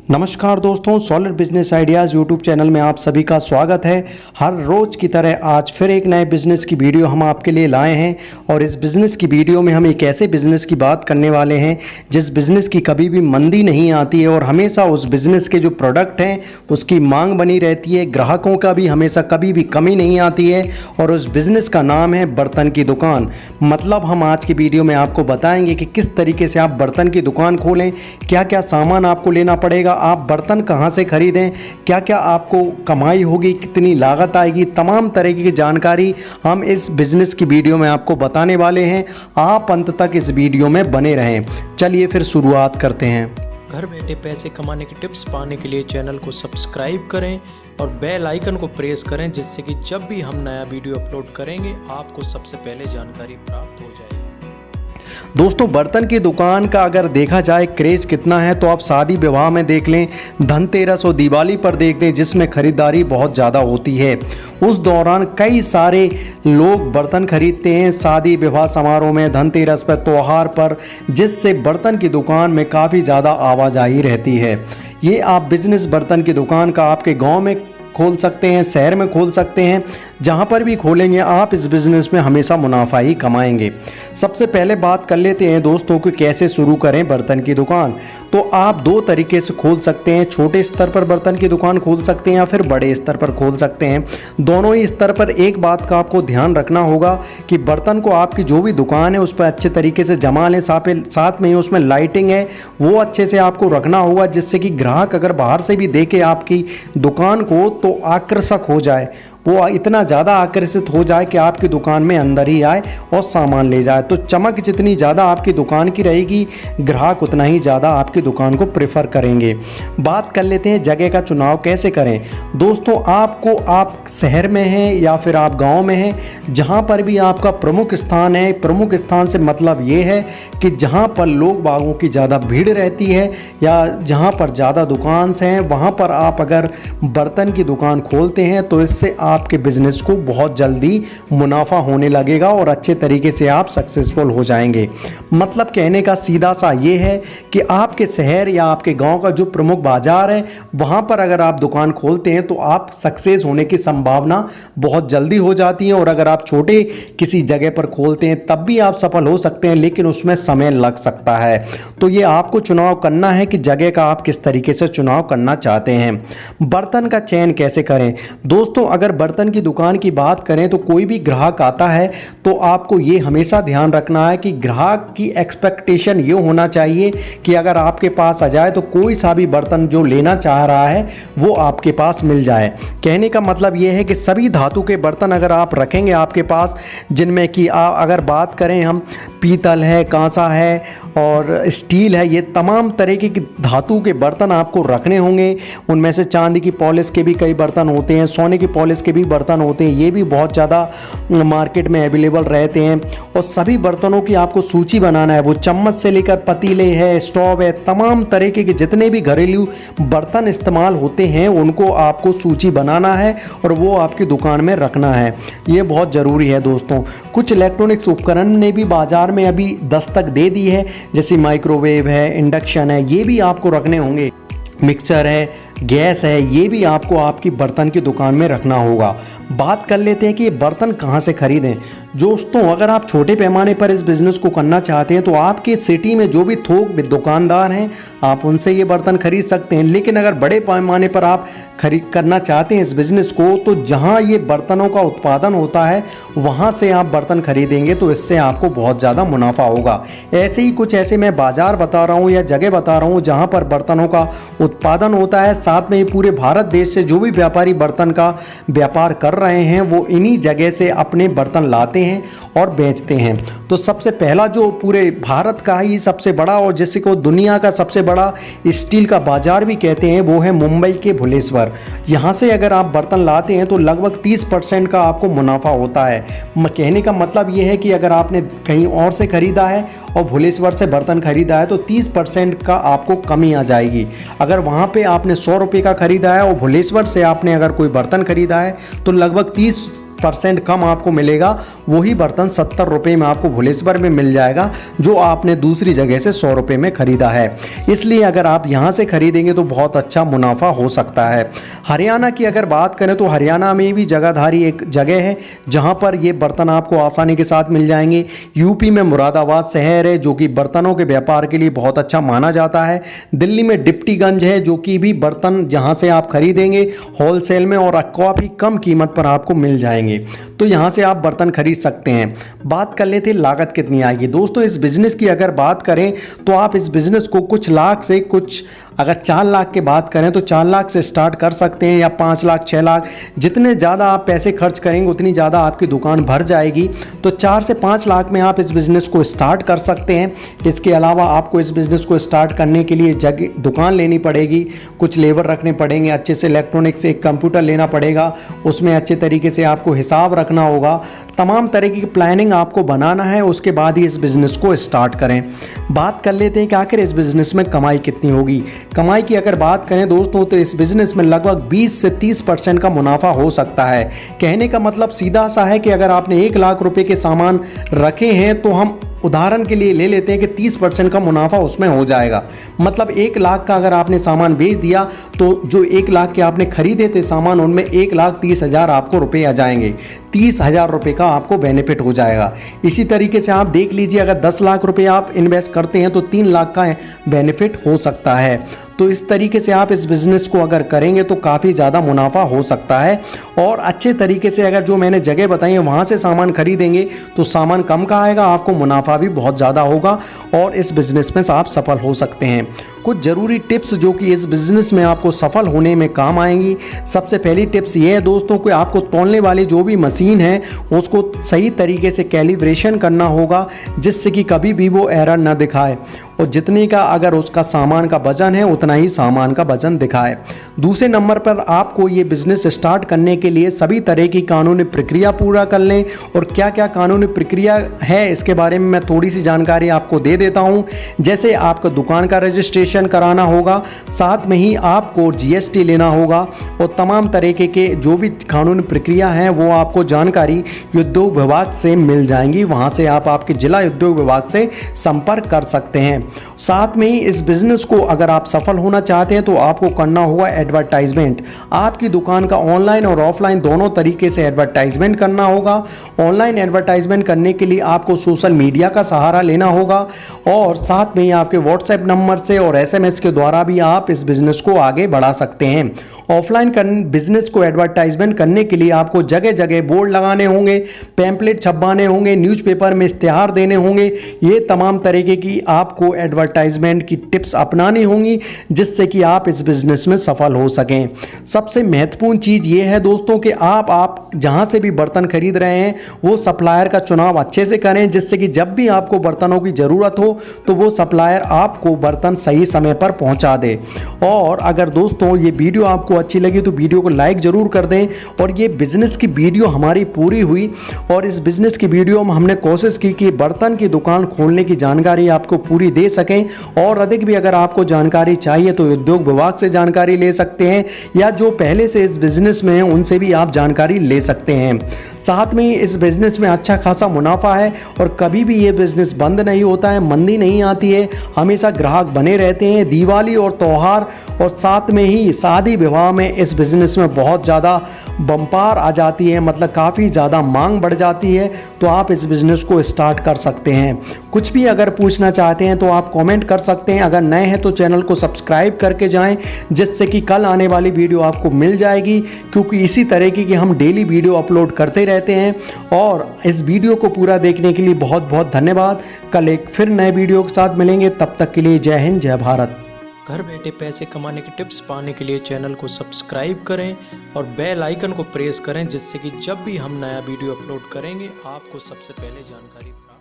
नमस्कार दोस्तों, solid business ideas YouTube channel में आप सभी का स्वागत है। हर रोज़ की तरह आज फिर एक नए बिज़नेस की वीडियो हम आपके लिए लाए हैं और इस बिज़नेस की वीडियो में हम एक ऐसे बिज़नेस की बात करने वाले हैं जिस बिज़नेस की कभी भी मंदी नहीं आती है और हमेशा उस बिज़नेस के जो प्रोडक्ट हैं उसकी मांग बनी रहती है, ग्राहकों का भी हमेशा कभी भी कमी नहीं आती है और उस बिज़नेस का नाम है बर्तन की दुकान। मतलब हम आज की वीडियो में आपको बताएंगे कि किस तरीके से आप बर्तन की दुकान खोलें, क्या क्या सामान आपको लेना पड़ेगा, आप बर्तन कहां से खरीदें, क्या क्या आपको कमाई होगी, कितनी लागत आएगी, तमाम तरह की जानकारी हम इस बिज़नेस की वीडियो में आपको बताने वाले हैं। आप अंत तक इस वीडियो में बने रहें। चलिए फिर शुरुआत करते हैं। घर बैठे पैसे कमाने की टिप्स पाने के लिए चैनल को सब्सक्राइब करें और बेल आइकन को प्रेस करें, जिससे कि जब भी हम नया वीडियो अपलोड करेंगे आपको सबसे पहले जानकारी प्राप्त हो जाएगी। दोस्तों, बर्तन की दुकान का अगर देखा जाए क्रेज कितना है तो आप शादी विवाह में देख लें, धनतेरस और दिवाली पर देख लें, जिसमें खरीदारी बहुत ज़्यादा होती है। उस दौरान कई सारे लोग बर्तन खरीदते हैं शादी विवाह समारोह में, धनतेरस पर, त्योहार पर, जिससे बर्तन की दुकान में काफ़ी ज़्यादा आवाजाही रहती है। ये आप बिजनेस बर्तन की दुकान का आपके गाँव में खोल सकते हैं, शहर में खोल सकते हैं, जहाँ पर भी खोलेंगे आप इस बिज़नेस में हमेशा मुनाफा ही कमाएंगे। सबसे पहले बात कर लेते हैं दोस्तों कि कैसे शुरू करें बर्तन की दुकान। तो आप दो तरीके से खोल सकते हैं, छोटे स्तर पर बर्तन की दुकान खोल सकते हैं या फिर बड़े स्तर पर खोल सकते हैं। दोनों ही स्तर पर एक बात का आपको ध्यान रखना होगा कि बर्तन को आपकी जो भी दुकान है उस पर अच्छे तरीके से जमा लें, साथ में ही उसमें लाइटिंग है वो अच्छे से आपको रखना होगा, जिससे कि ग्राहक अगर बाहर से भी देखे आपकी दुकान को तो आकर्षक हो जाए, वो इतना ज़्यादा आकर्षित हो जाए कि आपकी दुकान में अंदर ही आए और सामान ले जाए। तो चमक जितनी ज़्यादा आपकी दुकान की रहेगी, ग्राहक उतना ही ज़्यादा आपकी दुकान को प्रेफर करेंगे। बात कर लेते हैं जगह का चुनाव कैसे करें। दोस्तों, आप शहर में हैं या फिर आप गांव में हैं, जहां पर भी आपका प्रमुख स्थान है, प्रमुख स्थान से मतलब ये है कि जहां पर लोग बागों की ज़्यादा भीड़ रहती है या जहां पर ज़्यादा दुकान हैं, वहां पर आप अगर बर्तन की दुकान खोलते हैं तो इससे आपके बिजनेस को बहुत जल्दी मुनाफा होने लगेगा और अच्छे तरीके से आप सक्सेसफुल हो जाएंगे। मतलब कहने का सीधा सा ये है कि आपके शहर या आपके गांव का जो प्रमुख बाजार है वहां पर अगर आप दुकान खोलते हैं तो आप सक्सेस होने की संभावना बहुत जल्दी हो जाती है। और अगर आप छोटे किसी जगह पर खोलते हैं तब भी आप सफल हो सकते हैं, लेकिन उसमें समय लग सकता है। तो ये आपको चुनाव करना है कि जगह का आप किस तरीके से चुनाव करना चाहते हैं। बर्तन का चयन कैसे करें। दोस्तों, अगर बर्तन की दुकान की बात करें तो कोई भी ग्राहक आता है तो आपको ये हमेशा ध्यान रखना है कि ग्राहक की एक्सपेक्टेशन ये होना चाहिए कि अगर आपके पास आ जाए तो कोई सा भी बर्तन जो लेना चाह रहा है वो आपके पास मिल जाए। कहने का मतलब ये है कि सभी धातु के बर्तन अगर आप रखेंगे आपके पास, जिनमें कि अगर बात करें हम, पीतल है, कांसा है और स्टील है, ये तमाम तरीके की धातु के बर्तन आपको रखने होंगे। उनमें से चांदी की पॉलिश के भी कई बर्तन होते हैं, सोने की पॉलिश के भी बर्तन होते हैं, ये भी बहुत ज़्यादा मार्केट में अवेलेबल रहते हैं। और सभी बर्तनों की आपको सूची बनाना है, वो चम्मच से लेकर पतीले है, स्टोव है, तमाम तरीके के जितने भी घरेलू बर्तन इस्तेमाल होते हैं उनको आपको सूची बनाना है और वो आपकी दुकान में रखना है। ये बहुत ज़रूरी है दोस्तों। कुछ इलेक्ट्रॉनिक्स उपकरण ने भी बाज़ार में अभी दस्तक दे दी है, जैसे माइक्रोवेव है, इंडक्शन है, ये भी आपको रखने होंगे। मिक्सर है, गैस है, ये भी आपको आपकी बर्तन की दुकान में रखना होगा। बात कर लेते हैं कि ये बर्तन कहाँ से खरीदें। दोस्तों, अगर आप छोटे पैमाने पर इस बिज़नेस को करना चाहते हैं तो आपके सिटी में जो भी थोक दुकानदार हैं आप उनसे ये बर्तन खरीद सकते हैं। लेकिन अगर बड़े पैमाने पर आप करना चाहते हैं इस बिज़नेस को, तो जहाँ ये बर्तनों का उत्पादन होता है वहाँ से आप बर्तन खरीदेंगे तो इससे आपको बहुत ज़्यादा मुनाफा होगा। ऐसे ही कुछ ऐसे मैं बाज़ार बता रहा हूँ या जगह बता रहा हूँ जहाँ पर बर्तनों का उत्पादन होता है। साथ में ही पूरे भारत देश से जो भी व्यापारी बर्तन का व्यापार कर रहे हैं वो इन्हीं जगह से अपने बर्तन लाते हैं और बेचते हैं। तो सबसे पहला जो पूरे भारत का ही सबसे बड़ा और जिसे को दुनिया का सबसे बड़ा स्टील का बाजार भी कहते हैं वो है मुंबई के भुलेश्वर। यहाँ से अगर आप बर्तन लाते हैं तो लगभग 30% का आपको मुनाफा होता है। कहने का मतलब ये है कि अगर आपने कहीं और से ख़रीदा है और भुलेश्वर से बर्तन खरीदा है तो 30% का आपको कमी आ जाएगी। अगर वहाँ पे आपने 100 रुपये का खरीदा है और भुलेश्वर से आपने अगर कोई बर्तन खरीदा है तो लगभग 30% कम आपको मिलेगा। वही बर्तन 70 रुपये में आपको भुलेश्वर में मिल जाएगा जो आपने दूसरी जगह से 100 रुपये में ख़रीदा है। इसलिए अगर आप यहाँ से ख़रीदेंगे तो बहुत अच्छा मुनाफा हो सकता है। हरियाणा की अगर बात करें तो हरियाणा में भी जगहधारी एक जगह है जहाँ पर ये बर्तन आपको आसानी के साथ मिल जाएंगे। यूपी में मुरादाबाद शहर है जो कि बर्तनों के व्यापार के लिए बहुत अच्छा माना जाता है। दिल्ली में डिप्टीगंज है जो कि भी बर्तन जहाँ से आप खरीदेंगे होलसेल में और काफ़ी कम कीमत पर आपको मिल जाएंगे, तो यहाँ से आप बर्तन खरीद सकते हैं। बात कर लेते हैं लागत कितनी आएगी। दोस्तों इस बिज़नेस की अगर बात करें तो आप इस बिज़नेस को कुछ लाख से कुछ अगर 4 लाख की बात करें तो 4 लाख से स्टार्ट कर सकते हैं या 5 लाख 6 लाख, जितने ज़्यादा आप पैसे खर्च करेंगे उतनी ज़्यादा आपकी दुकान भर जाएगी। तो 4 से 5 लाख में आप इस बिज़नेस को स्टार्ट कर सकते हैं। इसके अलावा आपको इस बिज़नेस को स्टार्ट करने के लिए जगह दुकान लेनी पड़ेगी, कुछ लेबर रखने पड़ेंगे, अच्छे से इलेक्ट्रॉनिक से एक कंप्यूटर लेना पड़ेगा, उसमें अच्छे तरीके से आपको हिसाब रखना होगा, तमाम तरीके की प्लानिंग आपको बनाना है, उसके बाद ही इस बिज़नेस को स्टार्ट करें। बात कर लेते हैं कि आखिर इस बिज़नेस में कमाई कितनी होगी। कमाई की अगर बात करें दोस्तों तो इस बिज़नेस में लगभग 20 से 30% का मुनाफा हो सकता है। कहने का मतलब सीधा सा है कि अगर आपने 1 लाख रुपए के सामान रखे हैं तो हम उदाहरण के लिए ले लेते हैं कि 30% का मुनाफा उसमें हो जाएगा। मतलब 1 लाख का अगर आपने सामान बेच दिया तो जो 1 लाख के आपने खरीदे थे सामान उनमें 1,30,000 आपको रुपये आ जाएंगे। 30,000 रुपये का आपको बेनिफिट हो जाएगा। इसी तरीके से आप देख लीजिए अगर 10 लाख रुपये आप इन्वेस्ट करते हैं तो 3 लाख का बेनिफिट हो सकता है। तो इस तरीके से आप इस बिज़नेस को अगर करेंगे तो काफ़ी ज़्यादा मुनाफा हो सकता है। और अच्छे तरीके से अगर जो मैंने जगह बताई है वहाँ से सामान खरीदेंगे तो सामान कम का आएगा, आपको मुनाफा भी बहुत ज़्यादा होगा और इस बिज़नेस में आप सफल हो सकते हैं। कुछ ज़रूरी टिप्स जो कि इस बिज़नेस में आपको सफल होने में काम आएंगी। सबसे पहली टिप्स ये है दोस्तों कि आपको तौलने वाली जो भी मशीन है उसको सही तरीके से कैलिब्रेशन करना होगा जिससे कि कभी भी वो एरर ना दिखाए और जितने का अगर उसका सामान का वजन है उतना ही सामान का वजन दिखाए। दूसरे नंबर पर आपको ये बिज़नेस स्टार्ट करने के लिए सभी तरह की कानूनी प्रक्रिया पूरा कर लें और क्या क्या कानूनी प्रक्रिया है इसके बारे में मैं थोड़ी सी जानकारी आपको दे देता हूँ। जैसे आपको दुकान का रजिस्ट्रेशन कराना होगा, साथ में ही आपको GST लेना होगा और तमाम तरीके के जो भी कानूनी प्रक्रिया हैं वो आपको जानकारी उद्योग विभाग से मिल जाएंगी। वहाँ से आप आपके जिला उद्योग विभाग से संपर्क कर सकते हैं। साथ में ही इस बिज़नेस को अगर आप सफल होना चाहते हैं तो आपको करना होगा एडवर्टाइजमेंट। आपकी दुकान का ऑनलाइन और ऑफलाइन दोनों तरीके से एडवर्टाइजमेंट करना होगा। ऑनलाइन एडवर्टाइजमेंट करने के लिए आपको सोशल मीडिया का सहारा लेना होगा और साथ में ही आपके व्हाट्सएप नंबर से और SMS के द्वारा भी आप इस बिज़नेस को आगे बढ़ा सकते हैं। ऑफलाइन बिज़नेस को एडवर्टाइजमेंट करने के लिए आपको जगह जगह बोर्ड लगाने होंगे, पैम्पलेट छपवाने होंगे, न्यूज़पेपर में इश्तिहार देने होंगे। ये तमाम तरीके की आपको एडवर्टाइजमेंट की टिप्स अपनानी होंगी जिससे कि आप इस बिज़नेस में सफल हो सकें। सबसे महत्वपूर्ण चीज़ ये है दोस्तों कि आप जहाँ से भी बर्तन खरीद रहे हैं वो सप्लायर का चुनाव अच्छे से करें जिससे कि जब भी आपको बर्तनों की ज़रूरत हो तो वो सप्लायर आपको बर्तन सही समय पर पहुँचा दे। और अगर दोस्तों ये वीडियो आपको अच्छी लगी तो वीडियो को लाइक ज़रूर कर दें। और ये बिज़नेस की वीडियो हमारी पूरी हुई और इस बिज़नेस की वीडियो में हमने कोशिश की कि बर्तन की दुकान खोलने की जानकारी आपको पूरी दे सकें। और अधिक भी अगर आपको जानकारी चाहिए तो उद्योग विभाग से जानकारी ले सकते हैं या जो पहले से इस बिज़नेस में हैं उनसे भी आप जानकारी ले सकते हैं। साथ में इस बिज़नेस में अच्छा खासा मुनाफा है और कभी भी ये बिज़नेस बंद नहीं होता है, मंदी नहीं आती है, हमेशा ग्राहक बने रहते हैं। दिवाली और त्यौहार और साथ में ही शादी विवाह में इस बिज़नेस में बहुत ज़्यादा बम्पार आ जाती है, मतलब काफ़ी ज़्यादा मांग बढ़ जाती है। तो आप इस बिज़नेस को स्टार्ट कर सकते हैं। कुछ भी अगर पूछना चाहते हैं तो आप कमेंट कर सकते हैं। अगर नए हैं तो चैनल को सब्सक्राइब करके जाएं जिससे कि कल आने वाली वीडियो आपको मिल जाएगी, क्योंकि इसी तरीके की हम डेली वीडियो अपलोड करते रहते हैं। और इस वीडियो को पूरा देखने के लिए बहुत बहुत धन्यवाद। कल एक फिर नए वीडियो के साथ मिलेंगे, तब तक के लिए जय हिंद जय भारत। घर बैठे पैसे कमाने के टिप्स पाने के लिए चैनल को सब्सक्राइब करें और बेल आइकन को प्रेस करें जिससे कि जब भी हम नया वीडियो अपलोड करेंगे आपको सबसे पहले जानकारी प्राप्त